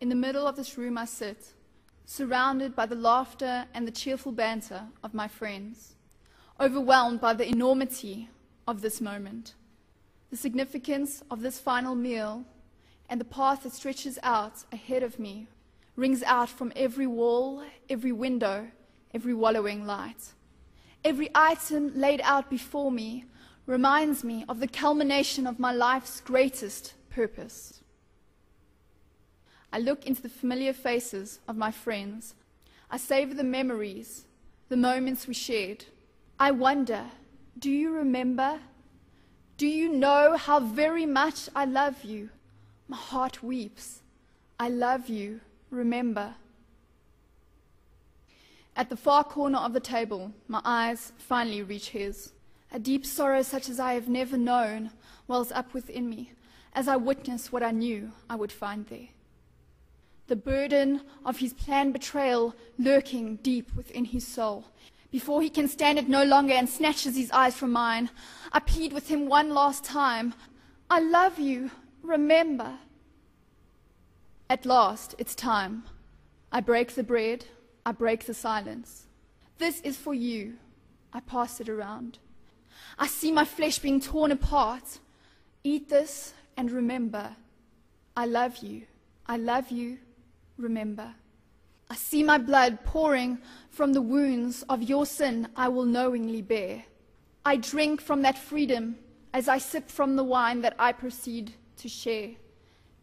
In the middle of this room I sit, surrounded by the laughter and the cheerful banter of my friends, overwhelmed by the enormity of this moment, the significance of this final meal, and the path that stretches out ahead of me rings out from every wall, every window, every wallowing light. Every item laid out before me reminds me of the culmination of my life's greatest purpose. I look into the familiar faces of my friends. I savor the memories, the moments we shared. I wonder, do you remember? Do you know how very much I love you? My heart weeps. I love you, remember. At the far corner of the table, my eyes finally reach his. A deep sorrow such as I have never known wells up within me as I witness what I knew I would find there. The burden of his planned betrayal lurking deep within his soul. Before he can stand it no longer and snatches his eyes from mine, I plead with him one last time. I love you, remember. At last, it's time. I break the bread, I break the silence. This is for you. I pass it around. I see my flesh being torn apart. Eat this and remember. I love you. I love you. Remember. I see my blood pouring from the wounds of your sin I will knowingly bear. I drink from that freedom as I sip from the wine that I proceed to share.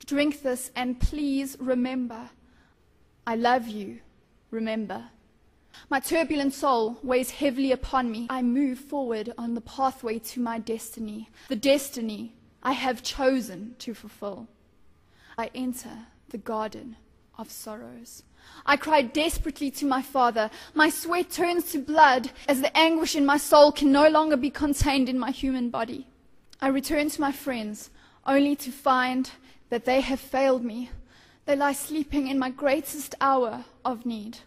Drink this and please remember. I love you. Remember. My turbulent soul weighs heavily upon me. I move forward on the pathway to my destiny, the destiny I have chosen to fulfill. I enter the garden of sorrows. I cry desperately to my Father. My sweat turns to blood as the anguish in my soul can no longer be contained in my human body. I return to my friends only to find that they have failed me. They lie sleeping in my greatest hour of need.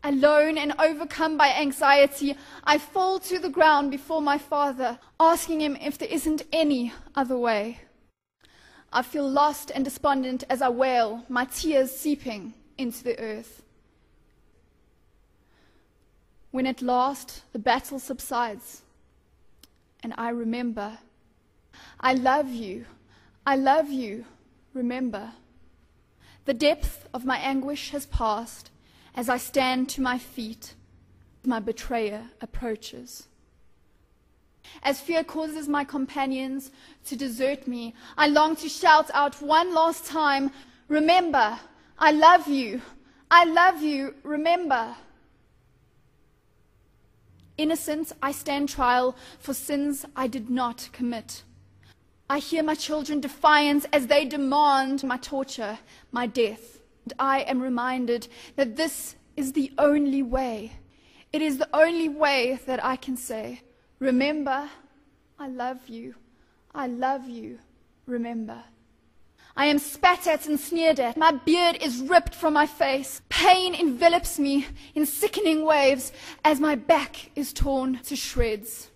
Alone and overcome by anxiety, I fall to the ground before my Father, asking him if there isn't any other way. I feel lost and despondent as I wail, my tears seeping into the earth. When at last the battle subsides, and I remember, I love you, remember. The depth of my anguish has passed as I stand to my feet, my betrayer approaches. As fear causes my companions to desert me, I long to shout out one last time, remember, I love you, remember. Innocent, I stand trial for sins I did not commit. I hear my children defiant as they demand my torture, my death. And I am reminded that this is the only way. It is the only way that I can say, remember, I love you, remember. I am spat at and sneered at. My beard is ripped from my face. Pain envelops me in sickening waves as my back is torn to shreds.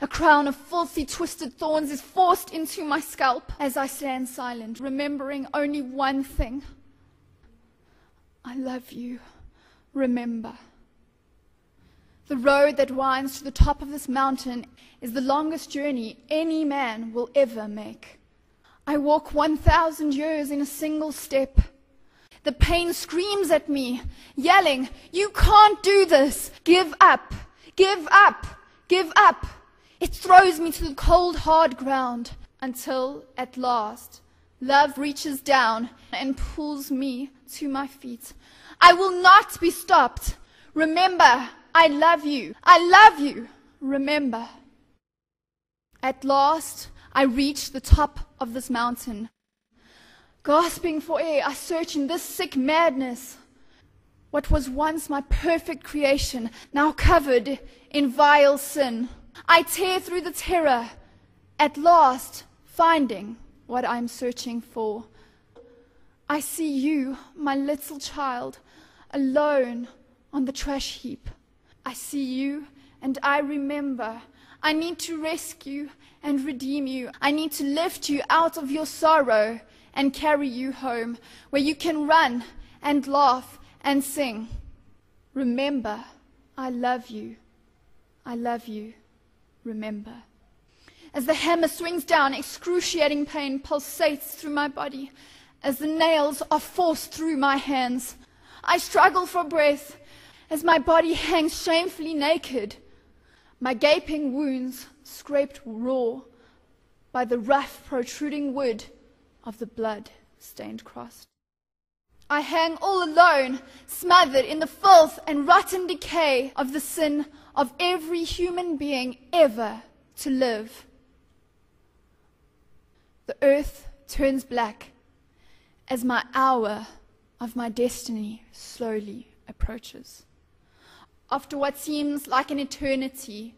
A crown of filthy twisted thorns is forced into my scalp as I stand silent, remembering only one thing. I love you, remember. The road that winds to the top of this mountain is the longest journey any man will ever make. I walk 1,000 years in a single step. The pain screams at me, yelling, you can't do this. Give up, give up, give up. It throws me to the cold, hard ground until, at last, love reaches down and pulls me to my feet. I will not be stopped. Remember, I love you, remember. At last, I reach the top of this mountain. Gasping for air, I search in this sick madness. What was once my perfect creation, now covered in vile sin. I tear through the terror, at last finding what I'm searching for. I see you, my little child, alone on the trash heap. I see you and I remember. I need to rescue and redeem you. I need to lift you out of your sorrow and carry you home, where you can run and laugh and sing. Remember, I love you. I love you. Remember. As the hammer swings down, excruciating pain pulsates through my body. As the nails are forced through my hands, I struggle for breath as my body hangs shamefully naked, my gaping wounds scraped raw by the rough, protruding wood of the blood-stained cross. I hang all alone, smothered in the filth and rotten decay of the sin of every human being ever to live. The earth turns black as my hour of my destiny slowly approaches. After what seems like an eternity,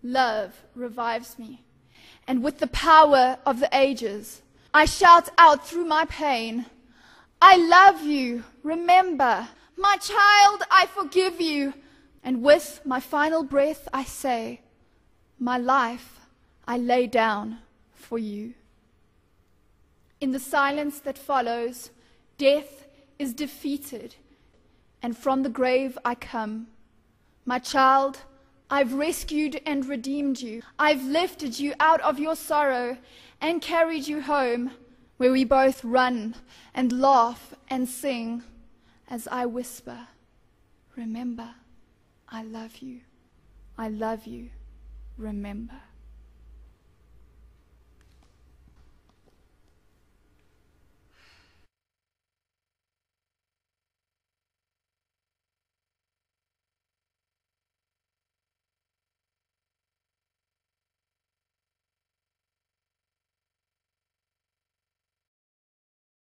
love revives me, and with the power of the ages, I shout out through my pain, I love you, remember. My child, I forgive you. And with my final breath I say, my life I lay down for you. In the silence that follows, death is defeated, and from the grave I come. My child, I've rescued and redeemed you. I've lifted you out of your sorrow and carried you home, where we both run and laugh and sing as I whisper, remember, I love you. I love you. Remember.